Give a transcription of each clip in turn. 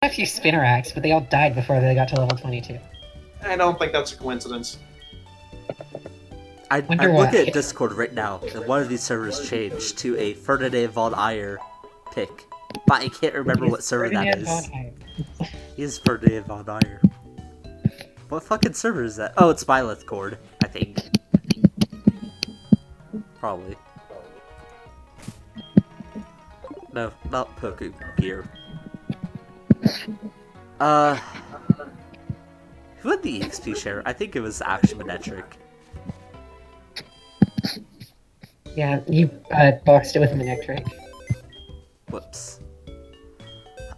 a few Spinneracks, but they all died before they got to level 22. I don't think that's a coincidence. I'm looking at Discord right now, and one of these servers changed to a Ferdinand von Ayer pick. But I can't remember what server that is. He is Ferdinand von Ayer. What fucking server is that? Oh, it's Byleth Cord, I think. Probably. No, not Poke Gear. Who had the EXP share? I think it was Axiometric. Yeah, you boxed it with Manectric. Whoops.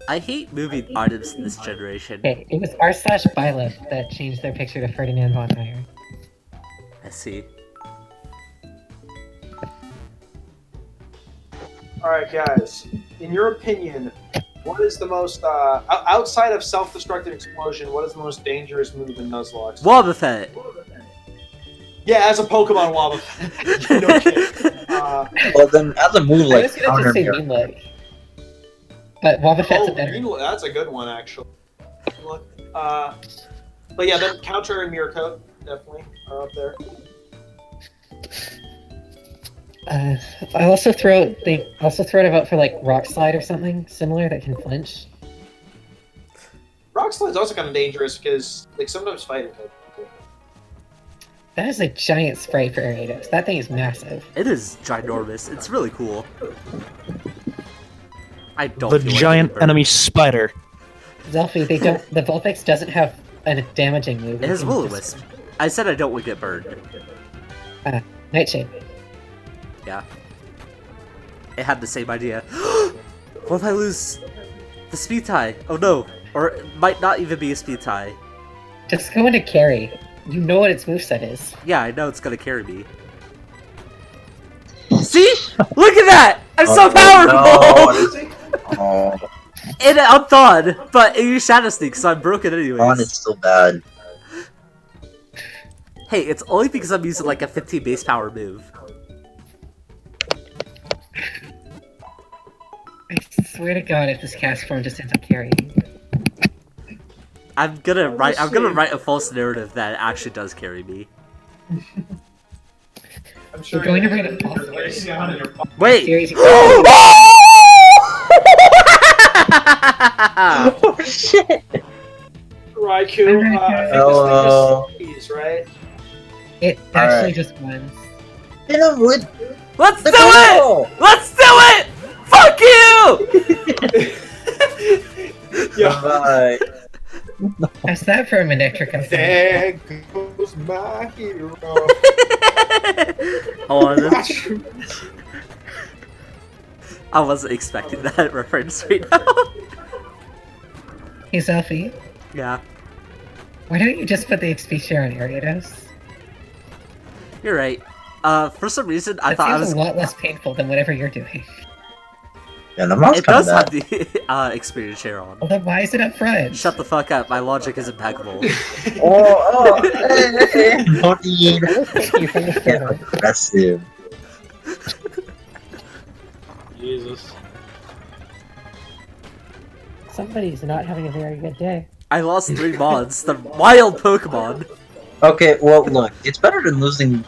I hate moving items in this generation. Okay, it was r/Byleth that changed their picture to Ferdinand von Ayer. I see. Alright, guys. In your opinion, what is the most, outside of self-destructive explosion, what is the most dangerous move in Nuzlocke? Wobbuffet! Yeah, as a Pokemon Wobbuffet. No kidding. Well, then, as a move, I like, was gonna just say Meanlook. But Wobbufet's a better. That's a good one, actually. Look, but yeah, then Counter and Mirror Coat definitely are up there. They also throw it out for like Rock Slide or something similar that can flinch. Rock Slide's also kind of dangerous because, like, sometimes fighting type. That is a giant spray for Ariados. That thing is massive. It is ginormous. It's really cool. I don't. The giant enemy spider. Zelfie, they don't. The Vulpix doesn't have a damaging move. It has Will-O-Wisp. I said I don't want to get burned. Nightshade. Yeah. It had the same idea. What if I lose the speed tie? Oh no. Or it might not even be a speed tie. Just go into carry. You know what its moveset is. Yeah, I know it's gonna carry me. See? Look at that! I'm so powerful! No. And I'm Thawed, but it used Shadow Sneak, so I'm broken anyways. Dawn is still bad. Hey, it's only because I'm using like a 15 base power move. I swear to God, if this cast form just ends up carrying. I'm gonna write a false narrative that it actually does carry me. I'm sure you're going to write a false. Wait! Oh shit! Raikou, Hello. Right? It actually just wins. Hit him with Let's the do ball! it! Let's do it! Fuck you! Yeah. Bye. How's that for a Manectric? There goes my hero. Hold on, I wasn't expecting that reference right now. Hey, Zelfie. Yeah. Why don't you just put the XP share on Ariados? You're right. For some reason, I That thought I feels was. a lot less painful than whatever you're doing. Yeah, the mouse It does bad. have the experience share on. Well, then why is it up front? Shut the fuck up. My logic is impeccable. Hey, don't eat. Thank you from the Get server. aggressive. Jesus. Somebody's not having a very good day. I lost 3 mods. The wild Pokemon. Okay, well, look, it's better than losing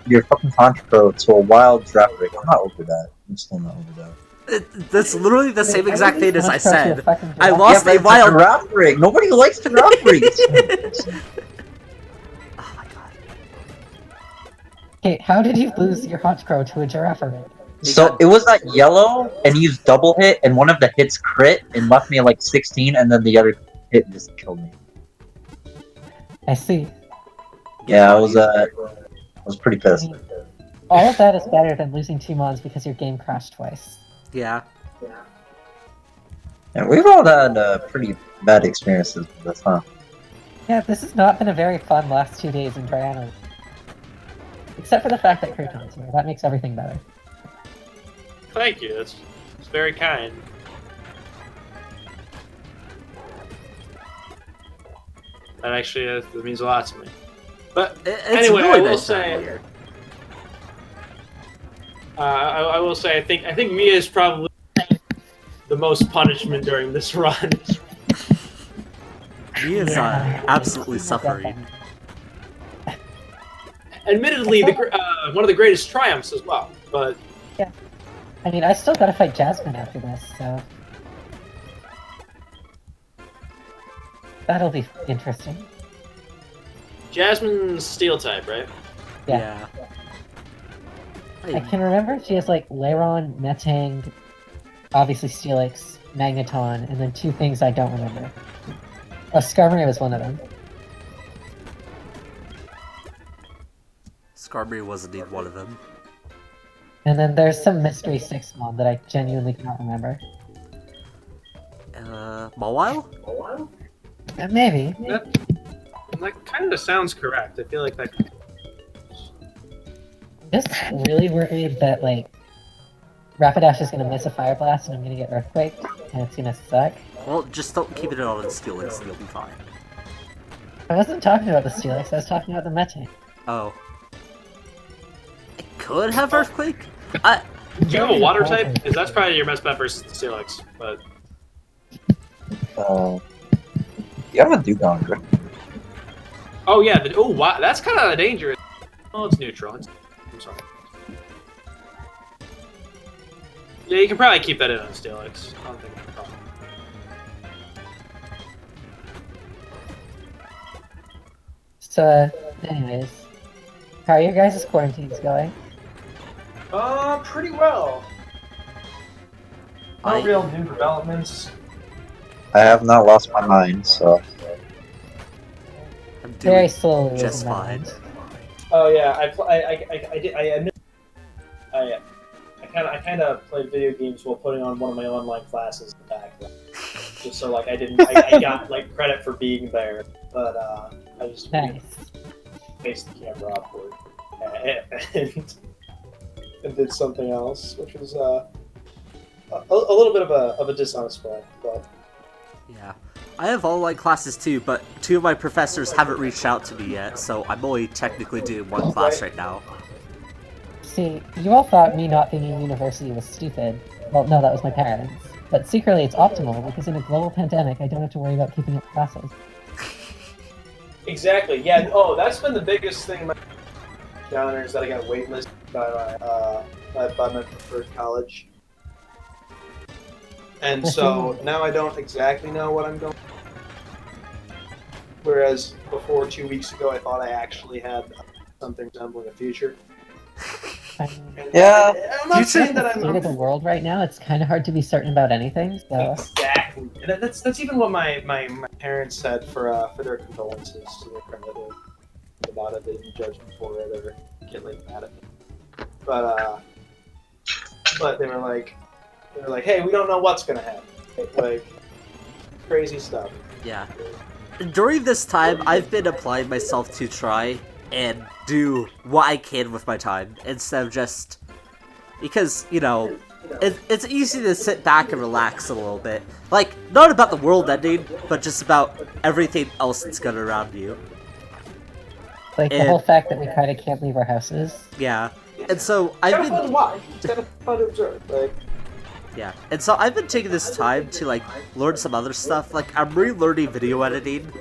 your fucking Contra to a wild draft rig. I'm not over that. I'm still not over that. That's literally the same exact thing as I said. I I lost Yeah, a but wild. it's a draft rig. Nobody likes the draft rigs. Oh my god. Okay, how did you lose your Honchkrow to a giraffe? So it was that yellow, and he used double hit, and one of the hits crit and left me at like 16, and then the other hit just killed me. I see. Yeah, I was pretty pissed. All of that is better than losing 2 mods because your game crashed twice. Yeah. And we've all had pretty bad experiences with this, huh? Yeah, this has not been a very fun last 2 days in Triana. Except for the fact that Crouton's here. That makes everything better. Thank you. That's very kind. That actually that means a lot to me. But It's anyway, really I will nice say, here. I will say, I think Mia is probably the most punishment during this run. He is Yeah. absolutely He's not that suffering. Admittedly, one of the greatest triumphs as well. But I mean, I still gotta fight Jasmine after this, so... That'll be interesting. Jasmine's steel type, right? Yeah. Yeah. I can remember she has like Lairon, Metang, obviously Steelix, Magneton, and then two things I don't remember. Oh, Skarmory was one of them. Skarmory was indeed one of them. And then there's some Mystery 6 one that I genuinely cannot remember. Mawile? Maybe. That kind of sounds correct. I feel like that. Just really worried that like Rapidash is gonna miss a Fire Blast and I'm gonna get Earthquake and it's gonna suck. Well, just don't keep it on Steelix and you'll be fine. I wasn't talking about the Steelix, I was talking about the Metang. Oh. It could have Earthquake? Do you have a water type? Because that's probably your best bet versus the Steelix. But You have a Dugong, right? oh yeah, wow, that's kind of dangerous. Oh, it's neutral. I'm sorry. Yeah, you can probably keep that in on Steelix. I don't think that's a problem. So, anyways, how are your guys' quarantines going? Pretty well. No real new developments. I have not lost my mind, so I'm Very doing slowly. just losing my fine. mind. Oh yeah, I kind of played video games while putting on one of my online classes in the background, just so like I got like credit for being there, but I just Nice. faced the camera upward and did something else, which was a little bit of a dishonest play, but. Yeah. I have online classes too, but two of my professors haven't reached out to me yet, so I'm only technically doing one class right now. See, you all thought me not being in university was stupid. Well, no, that was my parents. But secretly it's optimal, because in a global pandemic, I don't have to worry about keeping up classes. Exactly. Yeah. Oh, that's been the biggest thing. My downers is that I got waitlisted by my preferred college, and so now I don't exactly know what I'm going. Whereas before 2 weeks ago, I thought I actually had something resembling a future. Yeah. I'm not saying that State of the world right now, it's kind of hard to be certain about anything, so... Exactly. And that's even what my parents said for their condolences to their friend that did about it. They didn't judge me for it or get like mad at me. But they were like, hey, we don't know what's gonna happen. Like crazy stuff. Yeah. During this time, I've been applying myself to try and do what I can with my time, instead of just... Because, you know, it's easy to sit back and relax a little bit. Like, not about the world ending, but just about everything else that's going around you. Like, the whole fact that we kind of can't leave our houses. Yeah. And so, It's I've kind of fun to been... watch. It's kind of fun to observe. Like, Yeah. And so, I've been taking this time to, like, learn some other stuff. Like, I'm relearning video editing.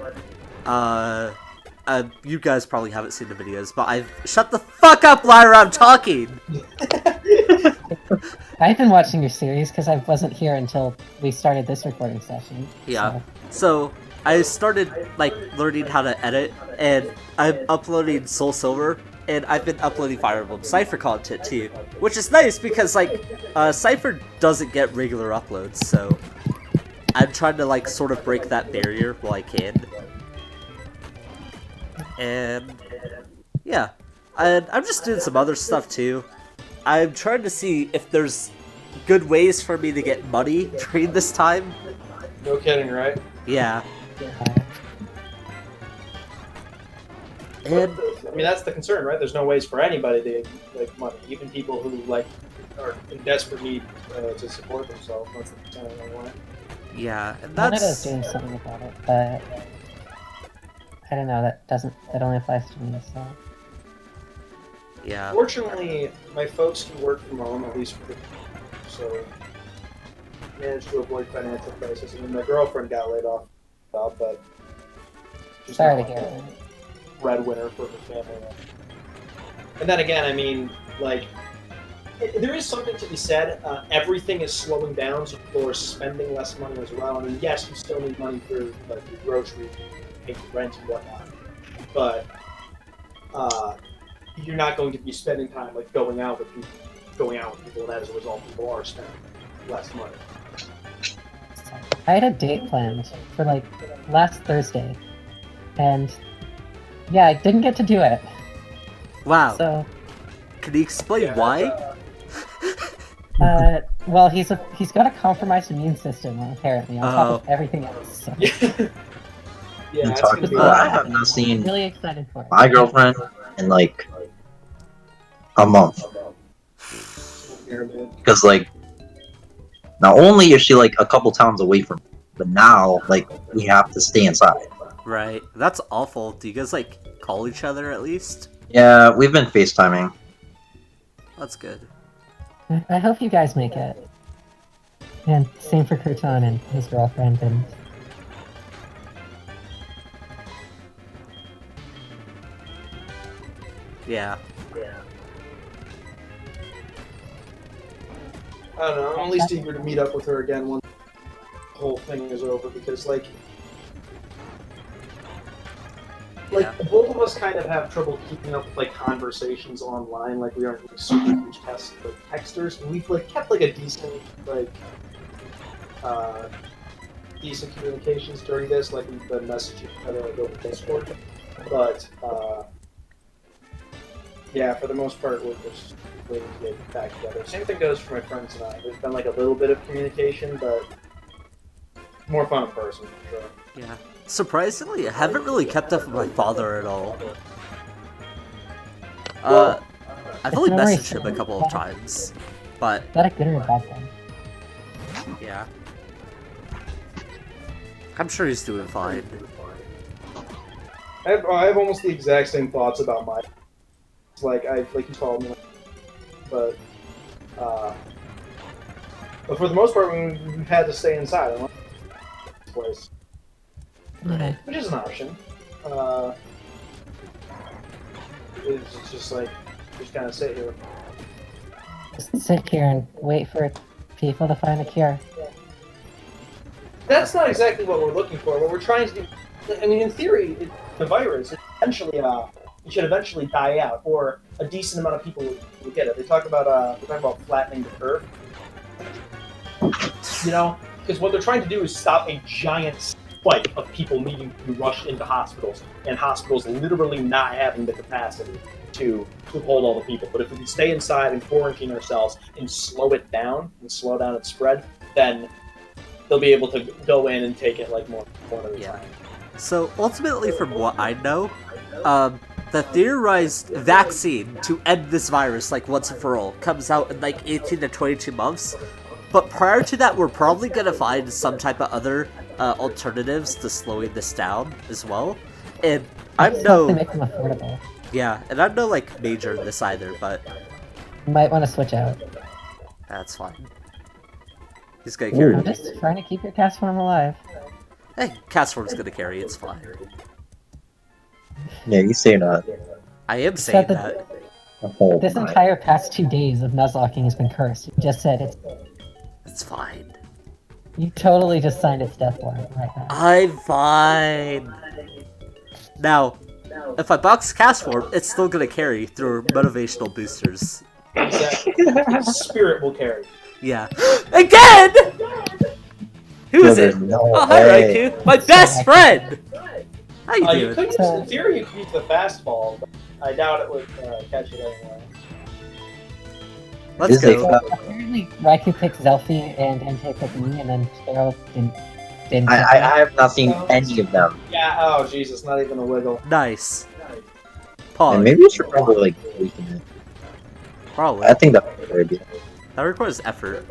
You guys probably haven't seen the videos, but I've... Shut the fuck up, Lyra, I'm talking! I've been watching your series because I wasn't here until we started this recording session. Yeah. So, I started, like, learning how to edit, and I'm uploading Soul Silver, and I've been uploading Fire Emblem Cypher content, too. Which is nice, because, like, Cypher doesn't get regular uploads, so... I'm trying to, like, sort of break that barrier while I can. And... yeah. And I'm just doing some other stuff, too. I'm trying to see if there's good ways for me to get money during this time. no kidding, right? Yeah. And I mean, that's the concern, right? There's no ways for anybody to get like money, even people who like are in desperate need to support themselves. That's the concern I want. yeah, and Canada's that's doing something about it, but... I don't know, that only applies to me, so... yeah. Fortunately, my folks can work from home at least for so managed to avoid financial crisis. I mean, my girlfriend got laid off, but She's Sorry not to like hear a that. breadwinner for her family. And then again, I mean, like, there is something to be said. Everything is slowing down, so people are spending less money as well. I mean, yes, you still need money for like your groceries, paying rent and whatnot, but you're not going to be spending time like going out with people, and as a result, people are spending less money. I had a date planned for like last Thursday, and yeah, I didn't get to do it. Wow. So, Can you explain why? well, he's got a compromised immune system apparently on top of Oh. everything else. So. Yeah, And it's talk gonna be about, I like, have not seen Really excited for it. my girlfriend in like a month. Because like, not only is she like a couple towns away from me, but now like we have to stay inside. Right. That's awful. Do you guys like call each other at least? Yeah, we've been FaceTiming. That's good. I hope you guys make it. And same for Kurtan and his girlfriend and... Yeah. I don't know. I'm at least eager to meet up with her again once the whole thing is over, because like Yeah. both of us kind of have trouble keeping up with like conversations online. Like we aren't like super huge texters. We've like kept like a decent decent communications during this. Like we've been messaging each other like over Discord, but yeah, for the most part we're just waiting to get back together. Same thing goes for my friends and I. There's been like a little bit of communication, but more fun in person for sure. Yeah. Surprisingly, I haven't really kept up with my father at all. I've only messaged him a couple of times, but Is that a good or a bad thing? yeah. I'm sure he's doing fine. I have almost the exact same thoughts about my. It's like you told me, but for the most part, we've had to stay inside. I don't this place. Yeah. Which is an option. It's just like, just kind of sit here. Just sit here and wait for people to find a cure. That's not exactly what we're looking for. What we're trying to do, I mean, in theory, the virus eventually, it should eventually die out, or a decent amount of people will get it. They're talking about flattening the curve. You know, because what they're trying to do is stop a giant spike of people needing to be rushed into hospitals, and hospitals literally not having the capacity to hold all the people. But if we can stay inside and quarantine ourselves and slow it down and slow down its spread, then they'll be able to go in and take it like more at a time. So ultimately, from what I know, the theorized vaccine to end this virus like once and for all comes out in like 18 to 22 months. But prior to that, we're probably gonna find some type of other alternatives to slowing this down as well. And I'm Just no, make them affordable. yeah, and I'm no like major in this either, but You might want to switch out. that's fine. He's gonna carry. I'm just trying to keep your cast form alive. Hey, Castform's gonna carry. It's fine. Yeah, you say that. I am saying Said that. The whole This time. entire past 2 days of Nuzlocking has been cursed. You just said it's... It's fine. You totally just signed its death warrant right now. I'm fine. Now, if I box Castform, it's still gonna carry through motivational boosters. Exactly. Spirit will carry. Yeah. Again! Who is There's it? no Oh, hi, way. Raikou. My best friend! How you You doing? could, in theory, you could use the fastball, but I doubt it would catch it anyway. Let's Is it- go. Apparently, Raikou picked Zelfie and MJ picked me, and then Cheryl didn't pick me. I have not seen any of them. Yeah, oh Jesus, not even a wiggle. Nice. And Pog. maybe we should probably like weaken it. Probably. I think that's a good idea. That requires effort.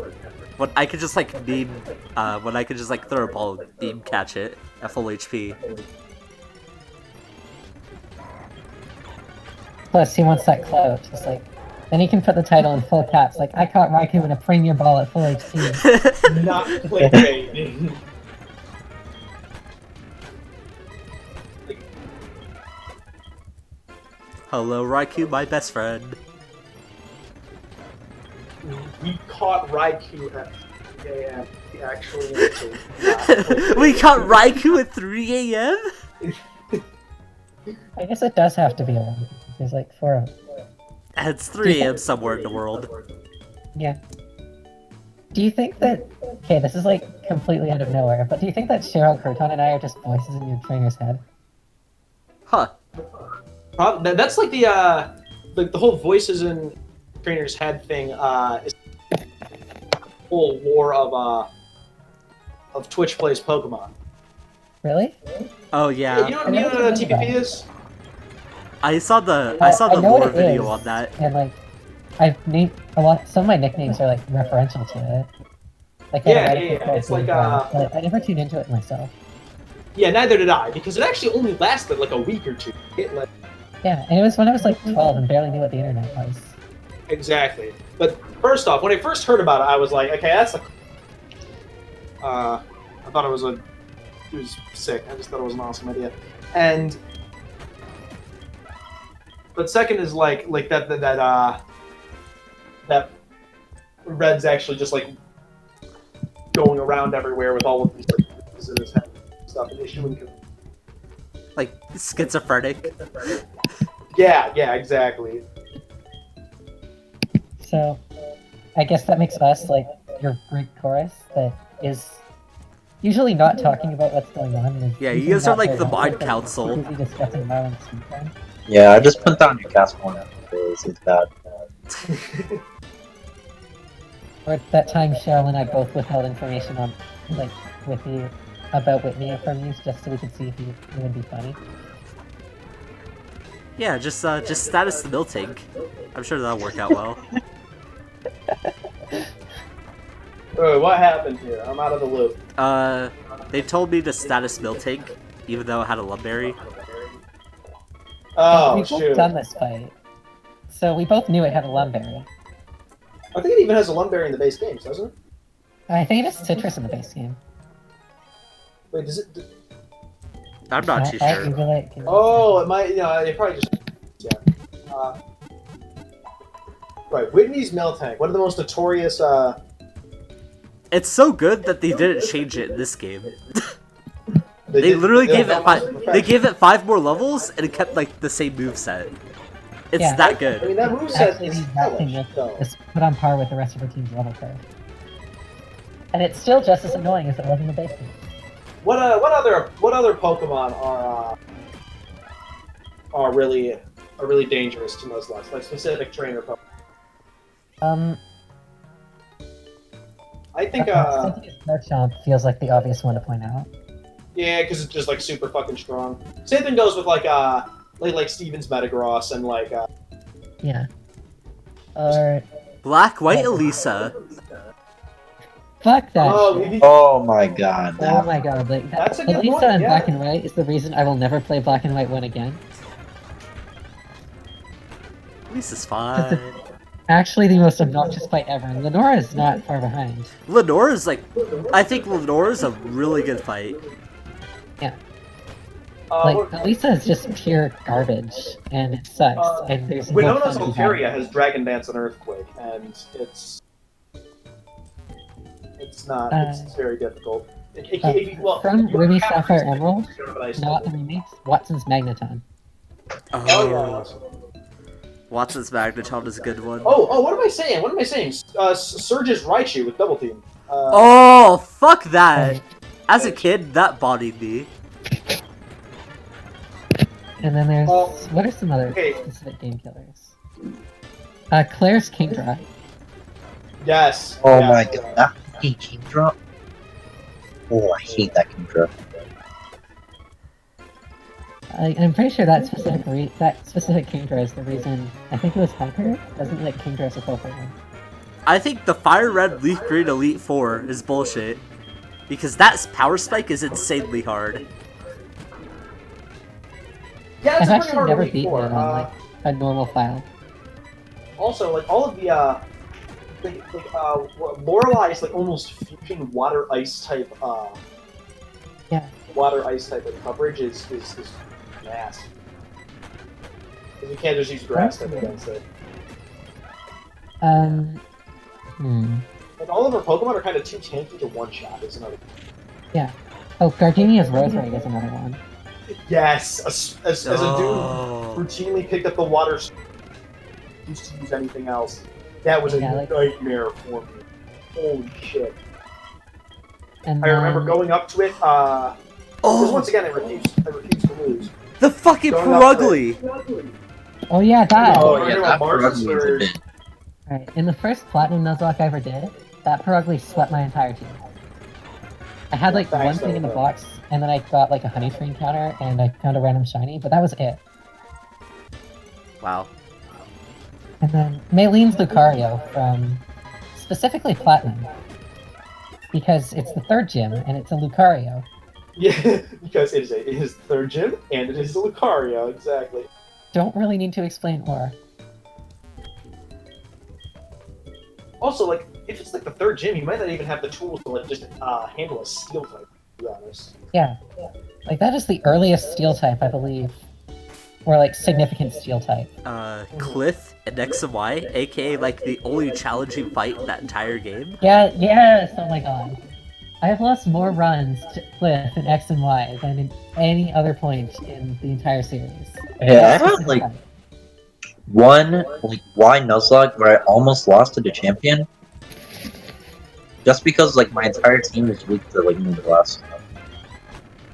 When I could just like beam, when I could just like throw a ball and beam catch it at full HP. Plus, he wants that clout. Just like, then he can put the title in full caps. Like, I caught Raikou with a premier ball at full HP. Not clickbait. Hello, Raikou, my best friend. We caught Raikou at 3 a.m. He actually answered. We caught Raikou at 3 a.m.? I guess it does have to be around. There's like 4 of them. It's 3 a.m. somewhere in the world. Yeah. Do you think that... Okay, this is like completely out of nowhere, but do you think that Cheryl Croton and I are just voices in your trainer's head? Huh. That's like the whole voices in trainer's head thing. Is whole lore of Twitch plays Pokemon. Really? Oh, yeah. You know what TPP is? I saw the I know lore what it video is, on that. And like, I've named a lot. Some of my nicknames are like referential to it. Like, Yeah. I It's like but I never tuned into it myself. Yeah, neither did I, because it actually only lasted like a week or two. Yeah, and it was when I was like 12 and barely knew what the internet was. Exactly. But first off, when I first heard about it, I was like, okay, that's a... I thought it was sick. I just thought it was an awesome idea. And... But second is like that Red's actually just like going around everywhere with all of these like in his head and stuff and issuing... Like, schizophrenic. Yeah, exactly. So, I guess that makes us like your Greek chorus that is usually not talking about what's going on. And Yeah, you usually guys are not like very the helpful, mind but council. busy discussing violence and crime. Yeah, I just put down your cast point. It's bad. Or that time Cheryl and I both withheld information on, like, about Whitney from you just so we could see if it would be funny. Yeah, just status the Miltank. I'm sure that'll work out well. What happened here? I'm out of the loop. They told me to status Miltank, even though it had a Lumberry. Oh, We've both shoot. done this fight, so we both knew it had a Lumberry. I think it even has a Lumberry in the base games, doesn't it? I think it has Citrus in the base game. Wait, does it... I'm not too I'll sure. Google it. Oh, it might... Yeah, it probably just... Yeah. Right, Whitney's Miltank. One of the most notorious, It's so good that they didn't change it in this game. They literally gave it They gave it 5 more levels, and it kept like the same moveset. It's Yeah. that I good. mean, that moveset Actually, is the exact thing hellish, though. is put on par with the rest of the team's level curve. And it's still just as annoying as it was in the base game. What other Pokemon are really dangerous to Nuzlocke? Like specific trainer Pokemon. I think Garchomp feels like the obvious one to point out. yeah, because it's just like super fucking strong. Same thing goes with like Steven's Metagross and like Yeah. Or Black, White, Elisa. fuck that oh, shit. Oh my god. Oh my god, like That's a good Elisa point, and yeah. Black and White is the reason I will never play Black and White 1 again. Elisa's fine. Actually the most obnoxious fight ever. Lenora is not far behind. Lenore's like... I think Lenore's a really good fight. Like, Elisa is just pure garbage, and it sucks, and there's no Winona's fun behind Altaria it. has Dragon Dance and Earthquake, and it's not. It's very difficult. Well, From you Ruby, have Sapphire, to- Emerald, but I not the still- remakes, Watson's Magneton. Oh yeah. Watson's Magneton is a good one. Oh, what am I saying? Surge's Raichu with Double Team. Oh, fuck that! As a kid, that bodied me. And then there's... Oh, what are some other okay. specific game killers? Claire's Kingdra. Yes. Oh yes. my god. That fucking King Drop. Oh, I hate that King Drop. I'm pretty sure that specific Kingdra is the reason... I think it was Hyper doesn't like Kingdra as a Pokemon. I think the Fire Red Leaf Green Elite Four is bullshit. Because that Power Spike is insanely hard. Yeah, I've it's a pretty actually hard never Elite beaten Four. it on like a normal file. Also, like all of the Lorelei is like almost fusion water ice type. Yeah. Water ice type of coverage is nasty. Because you can't just use grass type against it. Hmm. And all of our Pokemon are kind of too tanky to one-shot, is another. Yeah. Oh, Gardenia's Roserade is another one. Yes! As a dude Oh. who routinely picked up the water, used to use anything else, that was a nightmare for me. Holy shit. And I remember going up to it, because once again, I refused to lose. The fucking Going up to Perugly! Oh yeah, that! Oh, I yeah, know that Mars is Perugly is a very- bit. Alright, in the first Platinum Nuzlocke I ever did, that Perugly swept my entire team. I had like Yeah, one thanks, thing in the though. box, and then I got like a Honey Train counter, and I found a random shiny, but that was it. Wow. And then Maylene's Lucario from specifically Platinum. Because it's the third gym, and it's a Lucario. Yeah, because it is the third gym, and it is a Lucario, exactly. Don't really need to explain more. Also, like, if it's like the third gym, you might not even have the tools to like just handle a steel type, to be honest. Yeah. Like, that is the earliest steel type, I believe. Or, like, significant steel type. Cliff and X and Y, aka like the only challenging fight in that entire game. Yeah, yes! Oh my god. I have lost more runs to Cliff in X and Y than in any other point in the entire series. Yeah, I had like one like Y Nuzlocke where I almost lost to the champion. Just because like my entire team is weak to like Moonblast.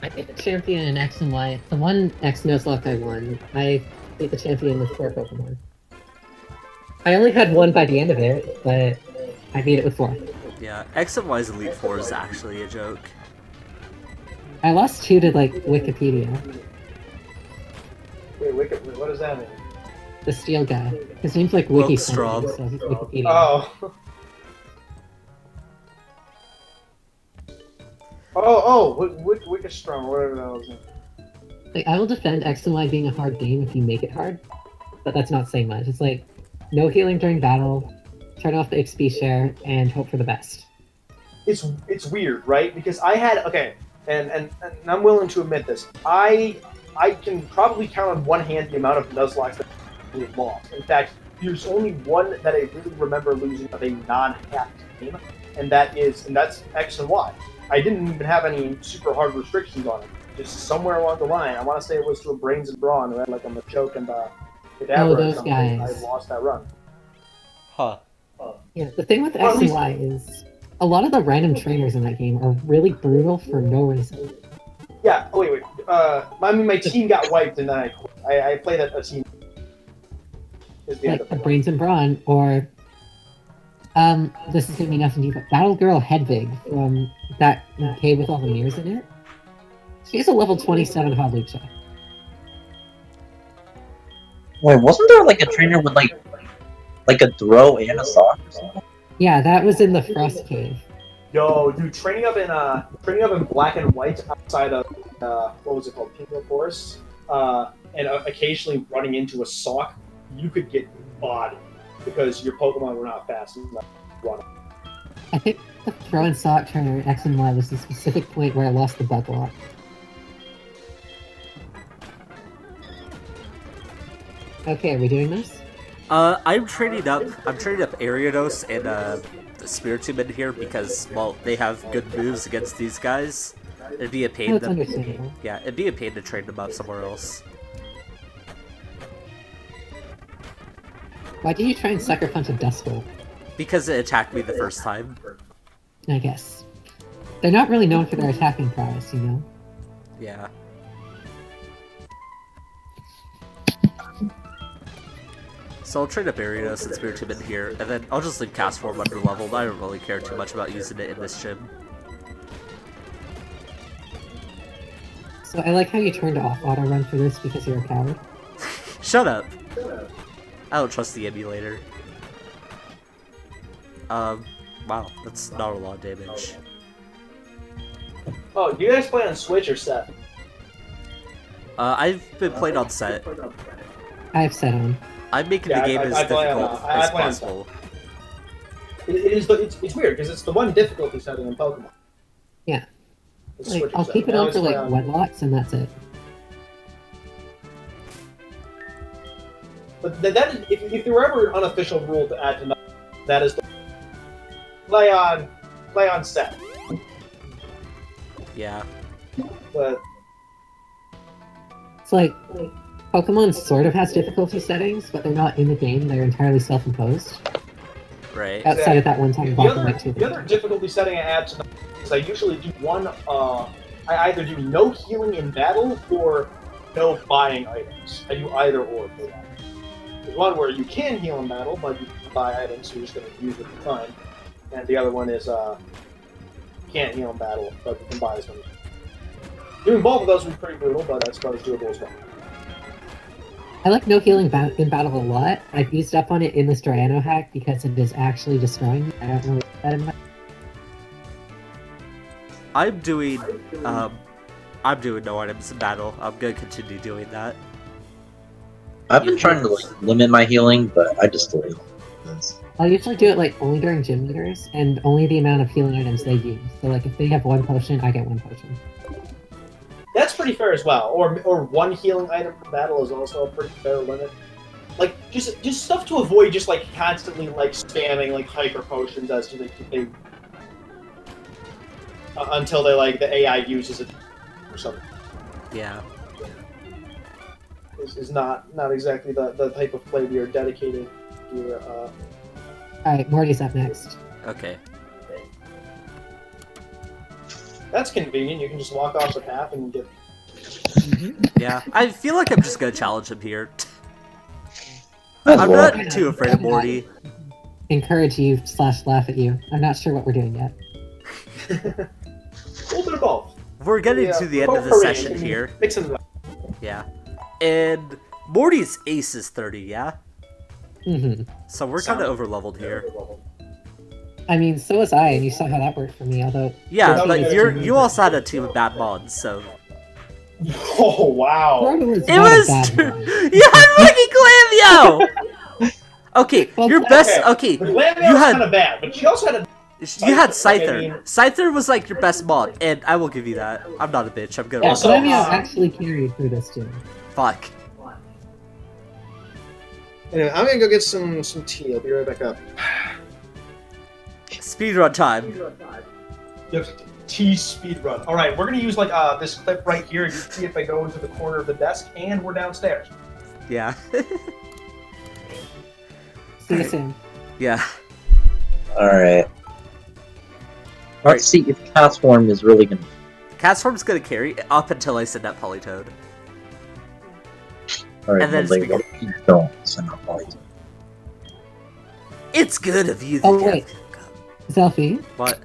I beat the champion in X and Y. The one X Nuzlocke I won, I beat the champion with 4 Pokemon. I only had one by the end of it, but I beat it with 4. Yeah, X and Y's Elite Four is actually a joke. I lost 2 to, like, Wikipedia. Wait, what does that mean? The steel guy. His name's like Wiki Strom. something, so he's Wikipedia. Oh. Wickerstrom, whatever that was. Like, I will defend X and Y being a hard game if you make it hard, but that's not saying much. It's like, no healing during battle, turn off the XP share, and hope for the best. It's weird, right? Because I had and I'm willing to admit this. I can probably count on one hand the amount of Nuzlocke that we've lost. In fact, there's only one that I really remember losing of a non-hacked game, and that's X and Y. I didn't even have any super hard restrictions on it. Just somewhere along the line, I want to say it was to a Brains and Brawn who had like a Machoke and Kadabra or those something. guys. I lost that run. Huh. Yeah, the thing with X and Y is, a lot of the random trainers in that game are really brutal for no reason. Yeah. Oh, wait. My team got wiped and then I quit. I played a team. Is the end Like of the it. Brains and Brawn, or this is gonna be nothing deep, but Battle Girl Hedwig from that cave with all the mirrors in it. She's a level 27 Hawlucha. Wait, wasn't there like a trainer with like a throw and a sock or something? Yeah, that was in the Frost Cave. Yo, dude, training up in black and white outside of what was it called, Pingo Forest, and occasionally running into a sock, you could get bodied because your Pokemon were not fast enough to run. I think the throw and sock trainer in X and Y was the specific point where I lost the bug lock. Okay, are we doing this? I'm trading up Ariados and the Spiritomb in here because, well, they have good moves against these guys. It'd be a pain That's to understandable. yeah, it'd be a pain to trade them up somewhere else. Why did you try and sucker punch a Duskull? Because it attacked me the first time. I guess. They're not really known for their attacking prowess, you know? Yeah. So I'll trade up Ariados and Spiritomb in here, and then I'll just leave Cast Form under leveled. I don't really care too much about using it in this gym. So I like how you turned off auto run for this because you're a coward. Shut up! I don't trust the emulator. Wow, that's not a lot of damage. Oh, you guys play on Switch or set? I've been playing on set. I have set on. I'm making Yeah, the game I as play on, difficult I as play on possible. It's weird because it's the one difficulty setting in Pokemon. Yeah. The Like, Switch I'll setting. keep it I on always for play like wedlocks and that's it. But that is, if there were ever an unofficial rule to add to Nuzlocke, that is the play on set. Yeah. But It's like Pokemon sort of has difficulty settings, but they're not in the game. They're entirely self-imposed. Right. Outside of that one time, the other difficulty setting I add to Nuzlocke is I usually do one. I either do no healing in battle or no buying items. I do either or for that. There's one where you can heal in battle, but you can buy items, so you're just going to use it at the time. And the other one is you can't heal in battle, but you can buy as many. Doing both of those would be pretty brutal, but that's about as doable as well. I like no healing in battle a lot. I've used up on it in this Drano hack because it is actually destroying me. I don't know what that in my... I'm doing no items in battle. I'm gonna continue doing that. I've been trying to like limit my healing, but I just still heal. I'll usually do it like only during gym leaders and only the amount of healing items they use. So like if they have one potion, I get one potion. That's pretty fair as well. Or one healing item per battle is also a pretty fair limit. Like just stuff to avoid just like constantly like spamming like hyper potions as they until they like the AI uses it or something. Yeah. Is not exactly the type of play we are dedicated to. Alright, Morty's up next. Okay. That's convenient. You can just walk off the path and get. Yeah. I feel like I'm just gonna challenge him here. I'm not too afraid of Morty. Encourage you / laugh at you. I'm not sure what we're doing yet. A little bit of both. We're getting to the end of the session here. Mixing it up. Yeah. And Morty's ace is 30, yeah? Mm-hmm. So we're kind of overleveled here. I mean, so was I, and you saw how that worked for me, although... Yeah, but you also had a team of bad mods, so... Oh, wow. It was you had fucking Glamio! Okay, Well, your best... Okay, You you had... kind of bad, but she also had a. You had Scyther, Scyther. I mean- Scyther was like your best mod, and I will give you that. I'm not a bitch, I'm gonna... Yeah, Also, Glamio actually carried through this too. Fuck. Anyway, I'm gonna go get some tea. I'll be right back up. Speedrun time. Yep, tea speedrun. All right, we're gonna use like this clip right here. You see if I go into the corner of the desk, and we're downstairs. Yeah. See you soon. Yeah. Alright. Let's see if Castform is really gonna... Castform's gonna carry up until I send out Polytoad. Alright, And then well, it's please don't send out Polytoad. It's good of you. Oh, wait. Zelfie, What?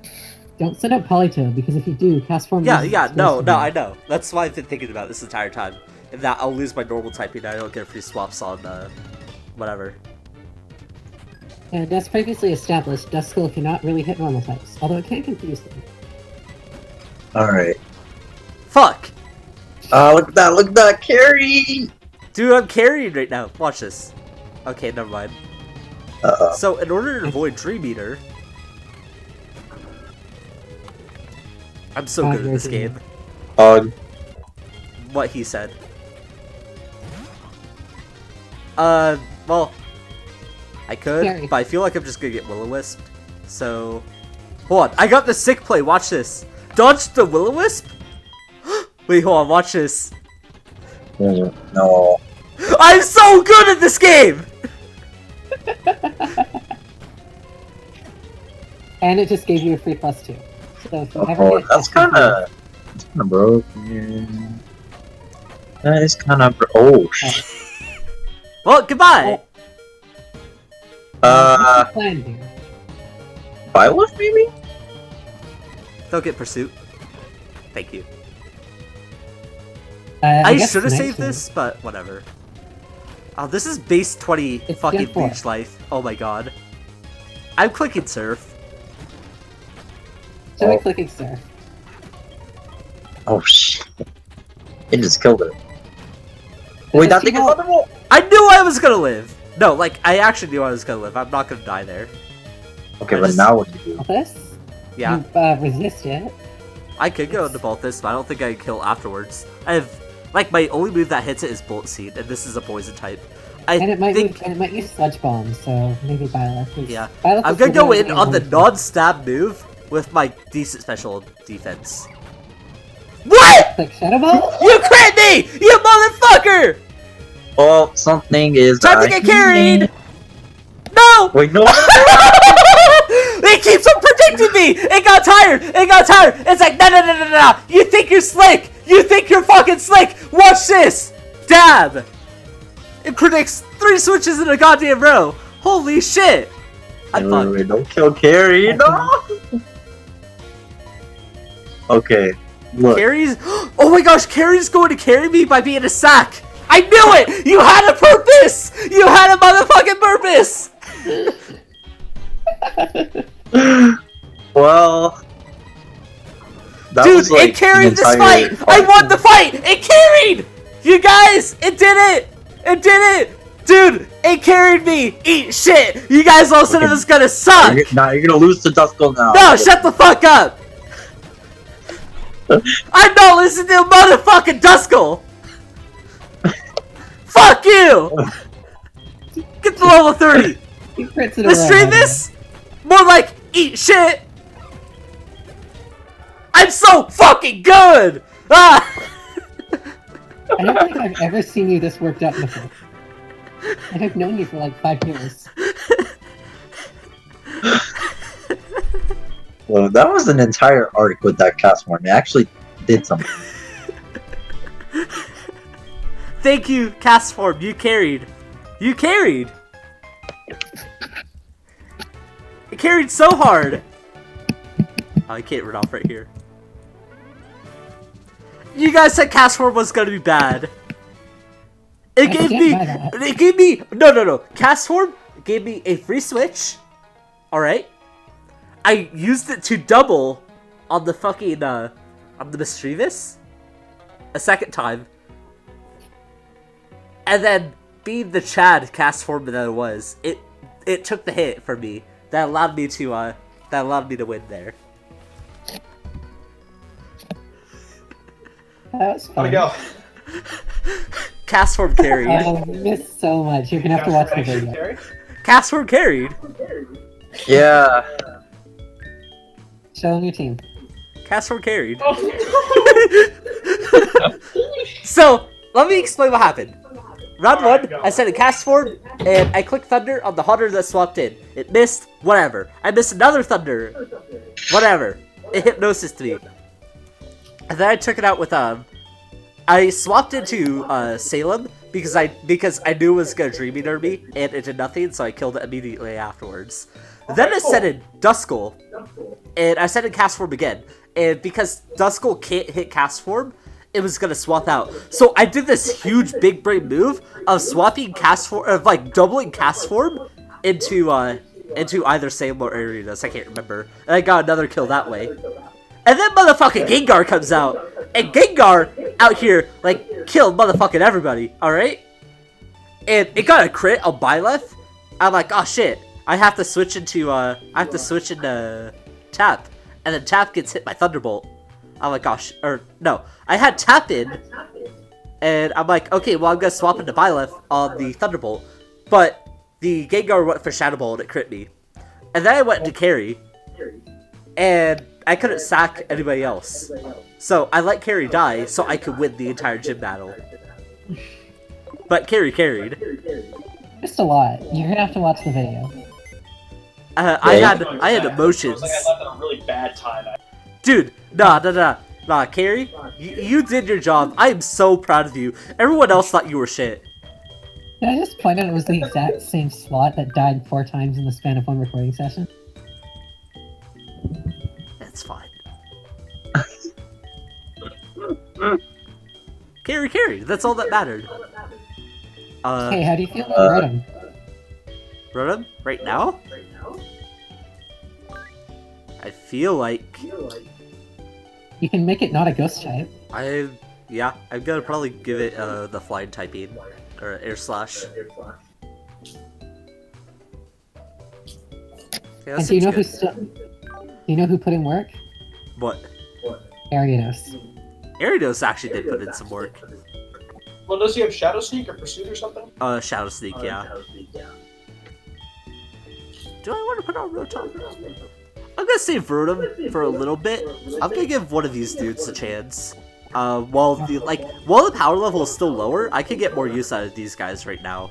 don't send out Polytoad, because if you do, Castform... Yeah, loses yeah, its no, first no, one. I know. That's why I've been thinking about this entire time. And that I'll lose my normal typing and I don't get free swaps on, whatever. And as previously established, Duskull cannot really hit normal types, although it can confuse them. Alright. Fuck! Look at that, carry! Dude, I'm carrying right now. Watch this. Okay, never mind. Uh-oh. So, in order to avoid Dream Eater... I'm so good at this game. What he said. Well... I could, Scary. but I feel like I'm just gonna get Will-O-Wisp. So... Hold on, I got the sick play, watch this! Dodge the Will-O-Wisp? Wait, hold on, watch this. No. I'm so good at this game! And it just gave you a free +2. So if you ever Oh, get that's kind of broken. That is kind of oh shit. Well, goodbye! what's the plan here? Byleth maybe? Don't get Pursuit. Thank you. I I guess should have next saved one. this, but whatever. Oh, this is base 20 It's fucking Gen 4. Leech Life. Oh my god. I'm clicking Surf. Should I Oh. click Star? Oh shit. It just killed it. Wait, that thing is wonderful! I knew I was gonna live! No, like, I actually knew I was gonna live. I'm not gonna die there. Okay, I but just- now what do you do? This? Yeah. You resist it. I could go into both this, but I don't think I can kill afterwards. I have Like, my only move that hits it is Bullet Seed, and this is a poison type. And it might use Sludge Bomb, so maybe Byleth. Yeah. Byleth I'm is gonna go really in on the good. non-stab move with my decent special defense. What?! Like Shadow Ball? You crit me! You motherfucker! Oh, something is. Time to get carried! No! Wait, no. It keeps on predicting me! It got tired! It got tired! It's like, no. You think you're slick! You think you're fucking slick! Watch this! Dab! It predicts 3 switches in a goddamn row! Holy shit! I'm fucked. Wait, don't kill Carrie, no! Okay, look. Carrie's. Oh my gosh, Carrie's going to carry me by being a sack! I knew it! You had a purpose! You had a motherfucking purpose! Well, that Dude, was, like, it carried the this entire fight! I won the fight! It carried! You guys, it did it! It did it! Dude, it carried me! Eat shit! You guys all said it was gonna suck! Nah, you're gonna lose to Duskull now. No, shut the fuck up! I'm not listening to motherfucking Duskull! Fuck you! Get to level 30! Let's stream this? More like, eat shit! I'm so fucking good! Ah! I don't think I've ever seen you this worked up before. And I've known you for like 5 years. Well, that was an entire arc with that cast form. It actually did something. Thank you, cast form. You carried. You carried. It carried so hard. Oh, I can't run off right here. You guys said cast form was gonna be bad. It gave me. No. Cast form gave me a free switch. All right. I used it to double on the fucking on the Mischievous a second time. And then, being the Chad cast form that it was, it took the hit for me. That allowed me to win there. That was There we fun. go. Cast form carried. I missed so much. You're gonna have to watch the video. Carrie? Cast form carried. Yeah. Show them your team. Cast form carried. Oh. So, let me explain what happened. Round 1, I set a cast form, and I clicked Thunder on the Hunter that swapped in. It missed, whatever. I missed another Thunder, whatever. It hypnosis me. And then I took it out with, I swapped into, Salem, because I knew it was gonna Dream Eater me, and it did nothing, so I killed it immediately afterwards. Then I set in Duskull, and I set in cast form again, and because Duskull can't hit cast form, it was gonna swap out. So I did this huge big brain move of swapping cast form, of like doubling cast form into either Salem or Arenas, I can't remember. And I got another kill that way. And then motherfucking Gengar comes out, and Gengar out here like killed motherfucking everybody. All right, and it got a crit on Byleth. I'm like, oh shit, I have to switch into Tap, and then Tap gets hit by Thunderbolt. I'm like, gosh, or no, I had Tap in, and I'm like, okay, well, I'm gonna swap into Byleth on the Thunderbolt, but the Gengar went for Shadow Ball and it crit me. And then I went into Carry, and I couldn't sack anybody else. So I let Carry die so I could win the entire gym battle. But Carry carried. Just a lot. You're gonna have to watch the video. I had emotions. It was like I left at a really bad time. Dude, nah, Carrie, you did your job. I am so proud of you. Everyone else thought you were shit. Did I just point out it was the exact same slot that died 4 times in the span of one recording session? That's fine. Carrie, that's all that mattered. Hey, how do you feel about Rotom? Rotom? Right now? I feel like... You can make it not a ghost type. I'm gonna probably give it the flying typing. Or air slash. Yeah, And do you know who put in work? What? Arianos. Aridos actually did put in some work. Well, does he have Shadow Sneak or Pursuit or something? Shadow Sneak, yeah. Do I want to put on Rotom? I'm gonna save Rotom for a little bit. I'm gonna give one of these dudes a chance. While the power level is still lower, I can get more use out of these guys right now.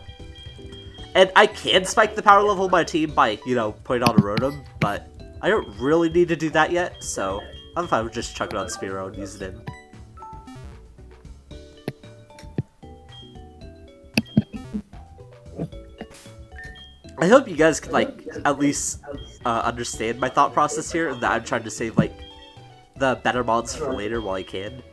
And I can spike the power level of my team by, you know, putting on a Rotom, but I don't really need to do that yet, so I'm fine with just chucking on Spearow and using him. I hope you guys can, like, at least understand my thought process here, and that I'm trying to save, like, the better mods for later while I can.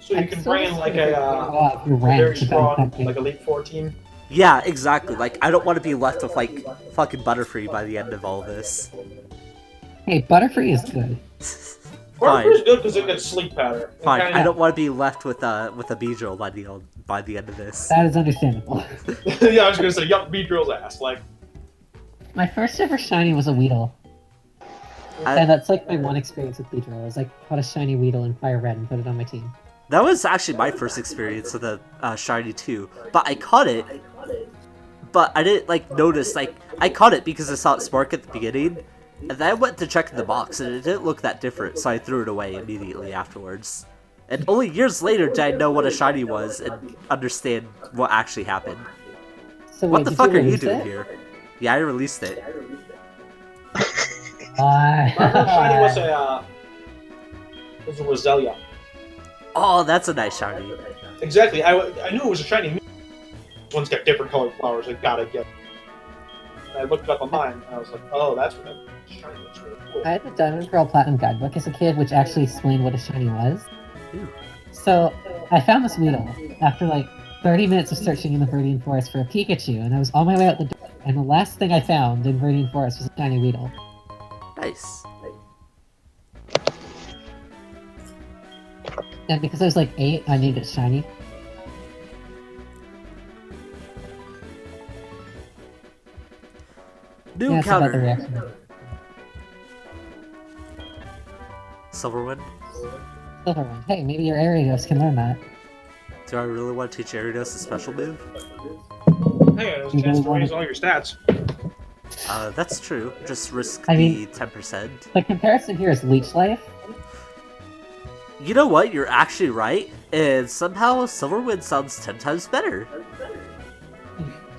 So you can bring in, like, a very strong, like, Elite Four team? Yeah, exactly. Like, I don't want to be left with, like, fucking Butterfree by the end of all this. Hey, Butterfree is good. Butterfree's good because it gets Sleep Pattern. Fine, I don't want to be left with a Beedrill by the end of this. That is understandable. Yeah, I was gonna say, yup, Beedrill's ass, like... My first ever shiny was a Weedle. And that's like my one experience with Beedrill. I was like, caught a shiny Weedle in Fire Red and put it on my team. That was actually my first experience with a shiny too. But I caught it, but I didn't like notice, like, I caught it because I saw it spark at the beginning, and then I went to check the box and it didn't look that different, so I threw it away immediately afterwards. And only years later did I know what a shiny was and understand what actually happened. So What wait, the did fuck are you release doing it? here? Yeah, I released it. My first shiny was a Roselia. Oh, that's a nice shiny. Exactly, I knew it was a shiny. This one's got different colored flowers, I gotta get it. And I looked it up online, and I was like, oh, that's what that shiny looks really cool. I had the Diamond Pearl Platinum guidebook as a kid, which actually explained what a shiny was. Ooh. So, I found this Weedle after like 30 minutes of searching in the Viridian Forest for a Pikachu, and I was on my way out the door, and the last thing I found in Viridian Forest was a shiny Weedle. Nice. And because I was like 8, I named it Shiny. New Yeah, it's about the counter. reaction. Silverwind. Silverwind. Hey, maybe your Ariados can learn that. Do I really want to teach Aridos a special move? Hey, it was a chance to raise all your stats. That's true. Just risk I the mean- 10%. The comparison here is Leech Life. You know what? You're actually right, and somehow Silverwind sounds 10 times better.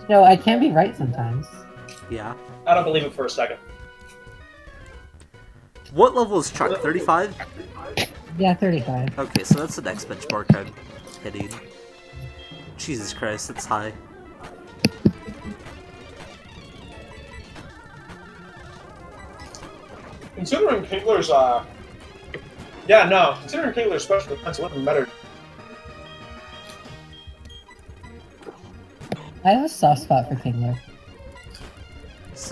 No, I can be right sometimes. Yeah. I don't believe it for a second. What level is Chuck? 35? Yeah, 35. Okay, so that's the next benchmark I'm hitting. Jesus Christ, that's high. Considering Kingler's, considering Kingler's special defense would have been better. I have a soft spot for Kingler.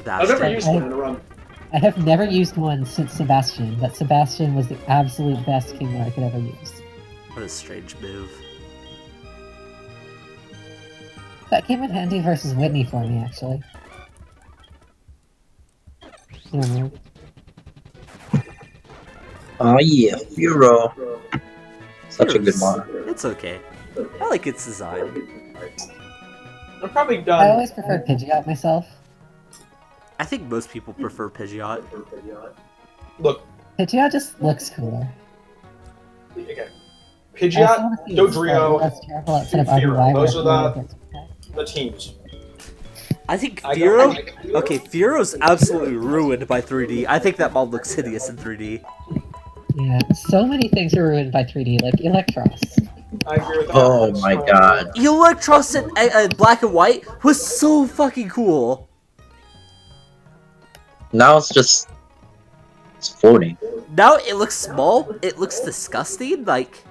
I've never Sebastian. used one in a run. I have never used one since Sebastian, but Sebastian was the absolute best Kingler I could ever use. What a strange move. That came in handy versus Whitney for me, actually. You know, Oh yeah, Hero. Such a good mod. It's okay. I like its design. I'm probably I done. always preferred Pidgeot myself. I think most people prefer Pidgeot. Look, Pidgeot just looks cooler. again. I also Pidgeot, wanna see Dodrio, that's terrible outside of Fearow. RBY, Those where are Fearow gets attacked. the teams. I think I Fearow... don't- Okay, Fearow's absolutely ruined by 3D. I think that mod looks hideous in 3D. Yeah, so many things are ruined by 3D, like Electros. I agree with that. Oh my god. Electros in black and white was so fucking cool. Now it's floating. Now it looks small, it looks disgusting, like...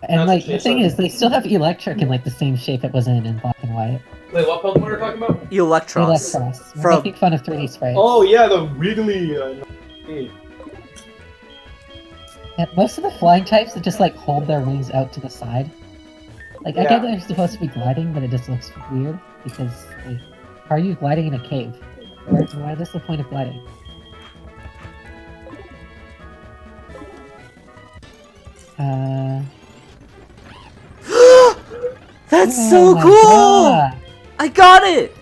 And That's like, what the she thing said. is, they still have Electric in like the same shape it was in black and white. Wait, what Pokemon are you talking about? Electros. Electros. We're From- making fun of 3D sprites. Oh yeah, the wiggly. And most of the flying types that just like hold their wings out to the side. Like, I Yeah. get that they're supposed to be gliding, but it just looks weird because, like, how are you gliding in a cave? Why is this the point of gliding? That's oh so my cool! God. I got it!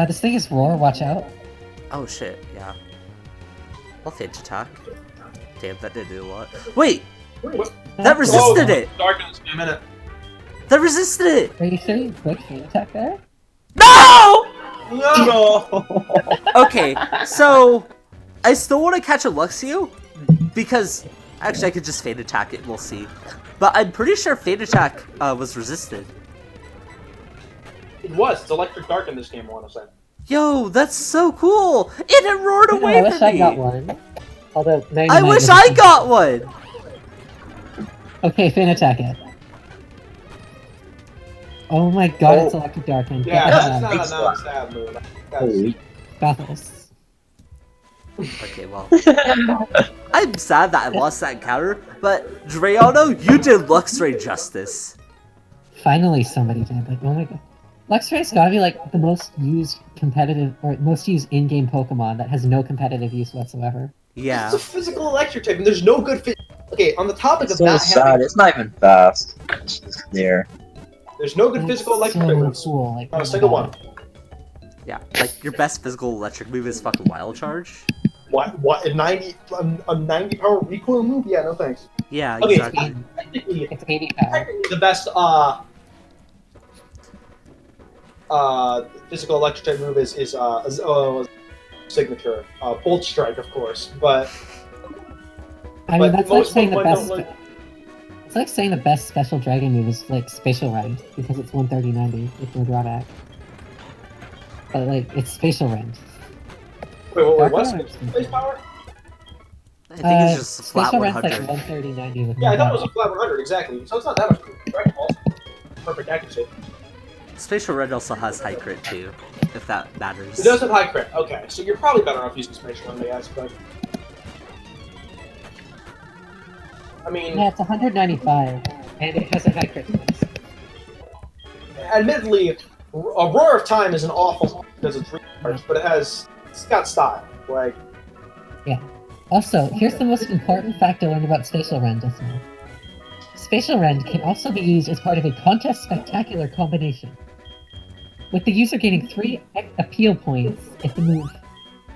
This thing is roar, watch out. Oh shit, yeah. I'll Fage attack. Damn, that did do a lot. Wait! What? That resisted it! Darkness in a minute. That resisted it! Are you sure you clicked Fade attack there? No! No! Okay, so I still want to catch a Luxio because actually I could just Fade attack it. We'll see. But I'm pretty sure Fade attack was resisted. It was. It's electric dark in this game, I want to say. Yo, that's so cool! And it roared away I wish from I me. got one. Although I wish I got one. Okay, Fin attack it. Oh my God, it's electric darkened. Yeah, Get that's that. not a non-stab move. Holy. Bathos. Okay, well, I'm sad that I lost that encounter, but Drayano, you did Luxray justice. Finally somebody did. Like, oh my God. Luxray's gotta be like the most used competitive, or most used in-game Pokemon that has no competitive use whatsoever. Yeah. It's a physical electric type, and there's no good fit. Okay, on the topic It's of so not sad. having, It's not even fast. It's just there. there's no good And physical it's electric type so moves. cool. Like, Not oh a my single God. one. Yeah, like your best physical electric move is fucking Wild Charge. What? A 90 power recoil move? Yeah, no thanks. Yeah, Okay, exactly. technically, It's 80 power. the best physical electric type move is signature. Bolt Strike, of course, but I mean, but that's like most saying the Pokemon best. don't like- It's like saying the best special dragon move is like Spatial Rend because it's 130-90 with no drawback. But like, it's Spatial Rend. Wait, what's Dark space power? I think it's just flat Spatial Rend's like 100. 130-90 with Yeah, no I thought it was drawback. a flat 100 exactly. So it's not that much. Right? Also, perfect accuracy. Spatial Red also has high crit too, if that matters. It does have high crit. Okay, so you're probably better off using Spatial Rend, I guess, but I mean, Yeah, it's 195, and it has a high crit chance. admittedly, a Roar of Time is an awful because it's recharged, but it's got style. Like, Also, here's the most important fact I learned about Spatial Rend just now. Spatial Rend can also be used as part of a Contest Spectacular combination, with the user gaining 3 appeal points if the move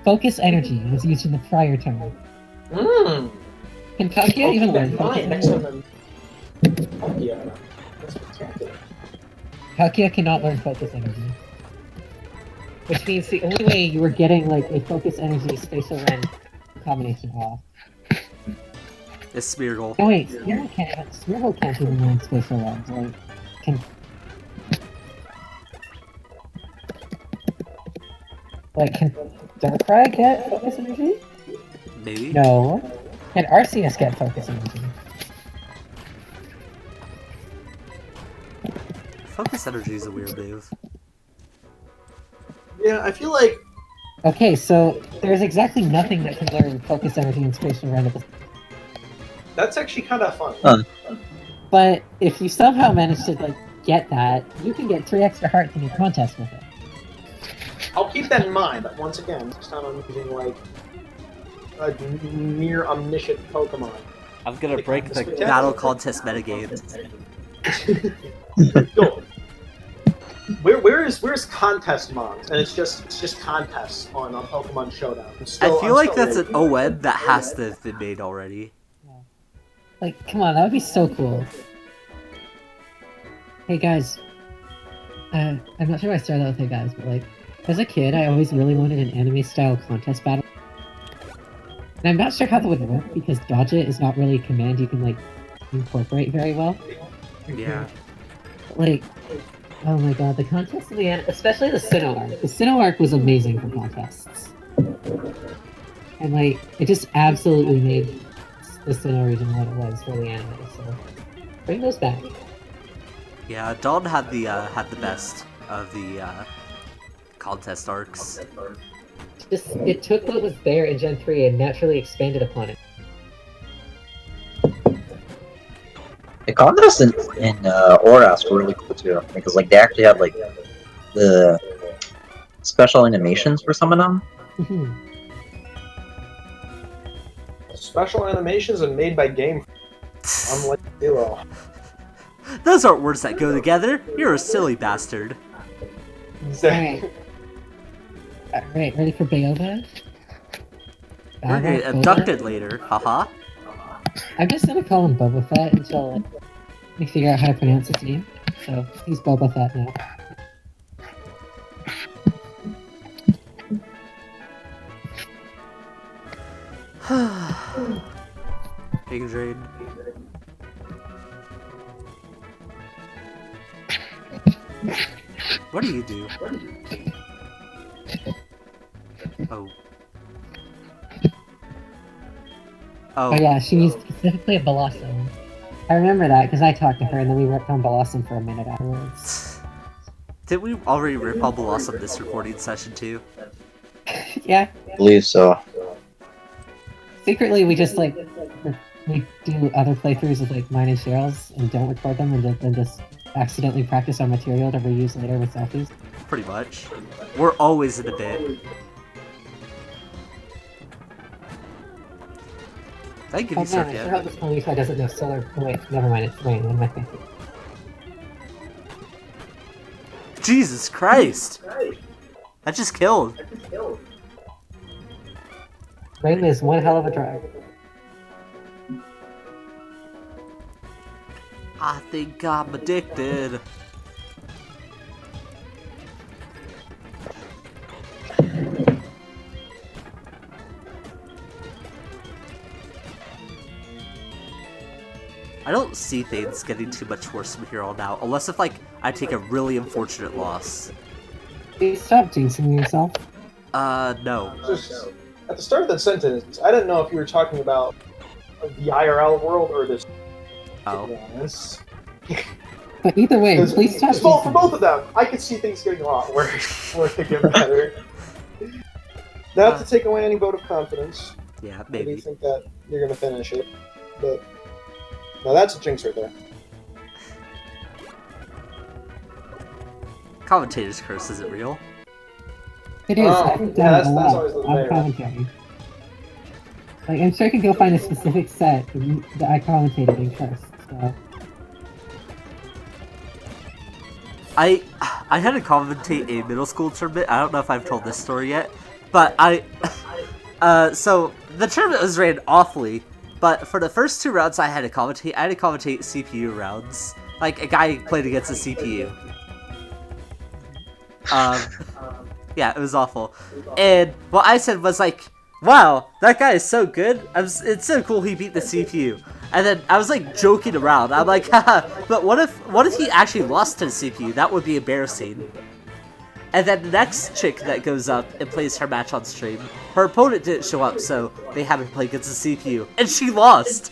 Focus Energy was used in the prior turn. Can Palkia even learn Focus next Energy? time. Oh, yeah, that's spectacular. Palkia cannot learn Focus Energy. Which means the only way you were getting like a Focus Energy Spatial Rend combination off. It's Smeargle. No wait, Smeargle can't even learn Spatial Rend. Like, can... Like, can Darkrai get Focus Energy? Maybe? No. Can Arceus get Focus Energy? Focus Energy is a weird move. Yeah, I feel like Okay, so there's exactly nothing that can learn Focus Energy and Spatial Rend at the that's actually kind of fun. But if you somehow manage to like get that, you can get 3 extra hearts in your contest with it. I'll keep that in mind, but once again, next time I'm using like a near omniscient Pokemon. I'm gonna break the battle contest metagame. Yo, where's Contest Mons? And it's just contests on Pokemon Showdown. I feel like that's an OM that has to have been made already. Like, come on, that would be so cool. Hey guys, I'm not sure if I started out with hey guys, but like, as a kid, I always really wanted an anime-style contest battle. And I'm not sure how that would work, because Dodge It is not really a command you can, like, incorporate very well. Yeah. Like, oh my god, the contest in the anime, especially the Sinnoh arc. The Sinnoh arc was amazing for contests. And like, it just absolutely made the Sinnoh region what it was for the anime, so bring those back. Yeah, Dawn had the best of the contest arcs. Just, it took what was there in Gen 3 and naturally expanded upon it. The contests in Oras were really cool too, because like they actually had like the special animations for some of them. special animations and made by Game. Unlike Duo. Those aren't words that go together. You're a silly bastard. Exactly. Alright, ready for Bayoba? We're gonna get abducted later. Haha. I'm just gonna call him Boba Fett until we figure out how to pronounce his name. So he's Boba Fett now. Big drain. What do you do? Oh. Oh Oh, yeah, she used specifically a Blossom. I remember that because I talked to her and then we worked on Blossom for a minute afterwards. did we already rip on Blossom this recording session too? Yeah, I believe so. secretly we just like we do other playthroughs of like mine and Cheryl's and don't record them and then just accidentally practice our material to reuse later with selfies. Pretty much. We're always in a bit. Did I give Oh you surf man, I sure yet? hope this Ponyta doesn't know solar. Oh, wait, never mind, it's rain. What am I thinking? Jesus Christ! I just killed. Rain is one hell of a drug. I think I'm addicted. I don't see things getting too much worse from here on out, unless if, like, I take a really unfortunate loss. Please stop jinxing yourself. No. Just at the start of that sentence, I didn't know if you were talking about the IRL world or this. Oh. To be honest. But either way, Because please stop for jinxing. both of them, I could see things getting a lot worse. Where they get better. Not to take away any vote of confidence. Yeah, I do maybe. think that you're gonna finish it, but no, that's a jinx right there. Commentator's curse isn't real. It is. Oh, I've done yeah, it a that's lot always the on layer. commentary. Like, I'm sure I could go find a specific set that I commentated in first. So I had to commentate a middle school tournament. I don't know if I've told this story yet, but so the tournament was ran awfully, but for the first 2 rounds I had to commentate CPU rounds. Like, a guy played against a CPU. Yeah, it was awful. And what I said was like, wow, that guy is so good. It's so cool he beat the CPU. And then I was like joking around. I'm like, haha, but what if he actually lost to the CPU? That would be embarrassing. And then the next chick that goes up and plays her match on stream, her opponent didn't show up, so they had to play against the CPU. And she lost!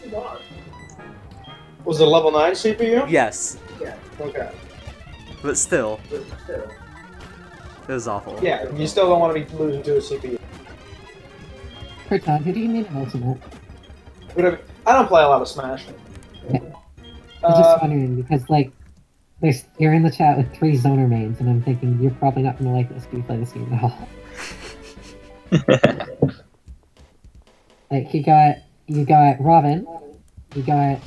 Was it a level 9 CPU? Yes, Okay. but still. It was awful. Yeah, you still don't want to be losing to a CPU. Krypton, who do you mean in Ultimate? I don't play a lot of Smash. I'm just wondering because like you're in the chat with 3 zoner mains, and I'm thinking you're probably not gonna like this if you play this game at all. Like you got Robin, you got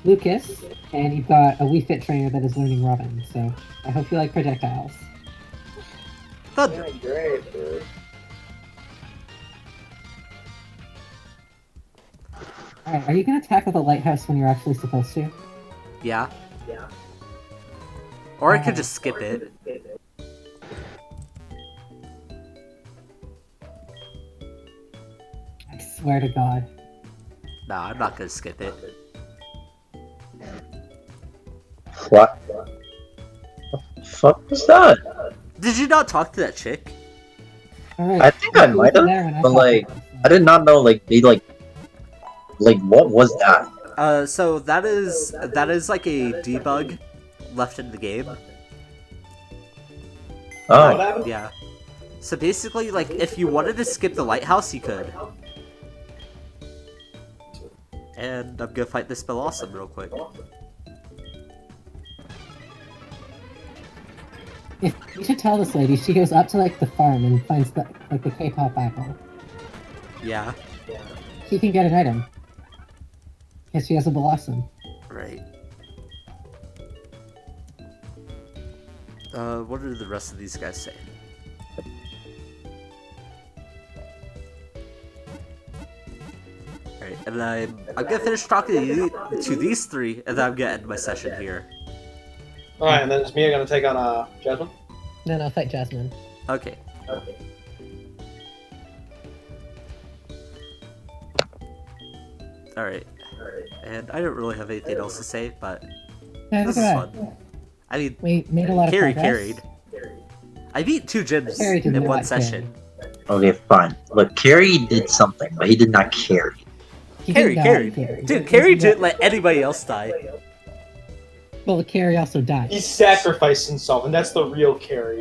Lucas, and you've got a Wii Fit trainer that is learning Robin. So I hope you like projectiles. Thunder. Yeah, great, dude. Alright, are you gonna tackle the lighthouse when you're actually supposed to? Yeah. Or I could just skip it. I swear to God. Nah, I'm not gonna skip it. What? What the fuck was that? Did you not talk to that chick? Alright. I think I might have, but like, I did not know like they like what was that? So that is like a debug left in the game. What Oh, happened? Yeah. So basically, like, if you wanted to skip the lighthouse, you could. And I'm gonna fight this Blossom real quick. You should tell this lady, she goes up to like the farm and finds the K-pop apple. Yeah. She can get an item. Guess she has a blossom. Right. What do the rest of these guys say? Alright, and I'm gonna finish talking to these three, and then I'm gonna end my session here. Alright, and then is Mia gonna take on Jasmine? No, fight Jasmine. Okay. Alright. And I don't really have anything else to say, but Yeah, this look is at that. fun. I mean, We made a lot of Carrie progress. carried. I beat 2 gyms Carrie did in not one session. Okay, fine. Look, Carrie did something, but he did not carry. He Carrie didn't carried. die, Dude, Carrie didn't let anybody else die. Well, Carrie also died. He sacrificed himself, and that's the real Carrie.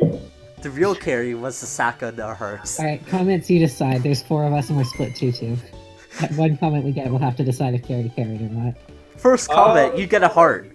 The real Carrie was the sack on our hearts. Alright, comments you decide. There's 4 of us and we're split 2-2. That one comment we get, we'll have to decide if Carrie carried or not. First comment, you get a heart.